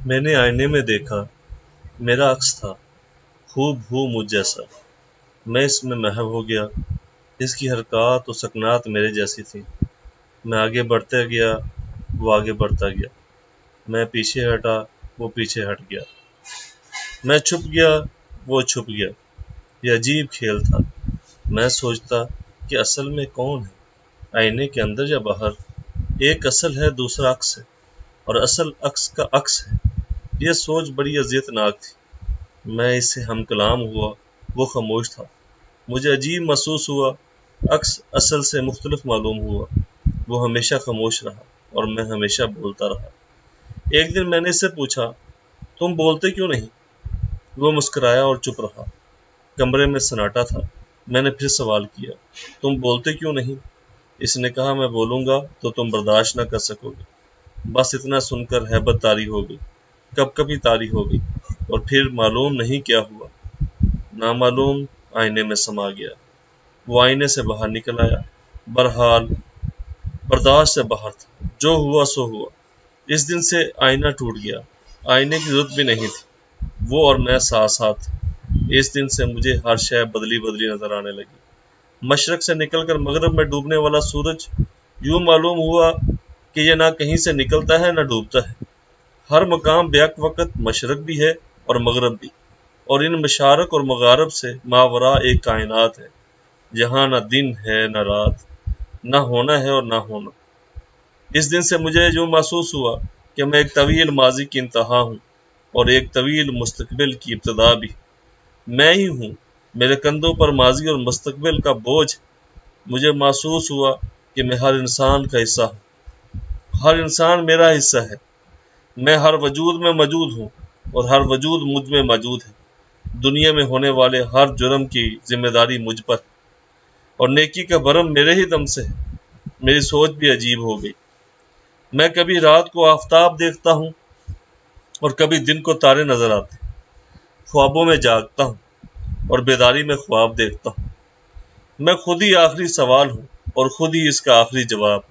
میں نے آئینے میں دیکھا، میرا عکس تھا، خوب ہو مجھ جیسا۔ میں اس میں محو ہو گیا۔ اس کی حرکات و سکنات میرے جیسی تھیں۔ میں آگے بڑھتا گیا، وہ آگے بڑھتا گیا۔ میں پیچھے ہٹا، وہ پیچھے ہٹ گیا۔ میں چھپ گیا، وہ چھپ گیا۔ یہ عجیب کھیل تھا۔ میں سوچتا کہ اصل میں کون ہے، آئینے کے اندر یا باہر؟ ایک اصل ہے، دوسرا عکس ہے، اور اصل عکس کا عکس ہے۔ یہ سوچ بڑی اذیت ناک تھی۔ میں اس سے ہم کلام ہوا، وہ خاموش تھا۔ مجھے عجیب محسوس ہوا، عکس اصل سے مختلف معلوم ہوا۔ وہ ہمیشہ خاموش رہا اور میں ہمیشہ بولتا رہا۔ ایک دن میں نے اس سے پوچھا، تم بولتے کیوں نہیں؟ وہ مسکرایا اور چپ رہا۔ کمرے میں سناٹا تھا۔ میں نے پھر سوال کیا، تم بولتے کیوں نہیں؟ اس نے کہا، میں بولوں گا تو تم برداشت نہ کر سکو گے۔ بس اتنا سن کر ہیبت طاری ہو گئی، کب کبھی طاری ہو گئی، اور پھر معلوم نہیں کیا ہوا، نامعلوم آئینے میں سما گیا۔ وہ آئینے سے باہر نکل آیا۔ بہرحال برداشت سے باہر تھا، جو ہوا سو ہوا۔ اس دن سے آئینہ ٹوٹ گیا۔ آئینے کی ضرورت بھی نہیں تھی، وہ اور میں ساتھ ساتھ تھے۔ اس دن سے مجھے ہر شے بدلی بدلی نظر آنے لگی۔ مشرق سے نکل کر مغرب میں ڈوبنے والا سورج یوں معلوم ہوا کہ یہ نہ کہیں سے نکلتا ہے نہ ڈوبتا ہے۔ ہر مقام بیک وقت مشرق بھی ہے اور مغرب بھی، اور ان مشارق اور مغارب سے ماوراء ایک کائنات ہے، جہاں نہ دن ہے نہ رات، نہ ہونا ہے اور نہ ہونا۔ اس دن سے مجھے یوں محسوس ہوا کہ میں ایک طویل ماضی کی انتہا ہوں اور ایک طویل مستقبل کی ابتدا بھی۔ میں ہی ہوں، میرے کندھوں پر ماضی اور مستقبل کا بوجھ۔ مجھے محسوس ہوا کہ میں ہر انسان کا حصہ ہوں، ہر انسان میرا حصہ ہے۔ میں ہر وجود میں موجود ہوں اور ہر وجود مجھ میں موجود ہے۔ دنیا میں ہونے والے ہر جرم کی ذمہ داری مجھ پر، اور نیکی کا برم میرے ہی دم سے ہے۔ میری سوچ بھی عجیب ہو گئی۔ میں کبھی رات کو آفتاب دیکھتا ہوں اور کبھی دن کو تارے نظر آتے ہیں۔ خوابوں میں جاگتا ہوں اور بیداری میں خواب دیکھتا ہوں۔ میں خود ہی آخری سوال ہوں اور خود ہی اس کا آخری جواب۔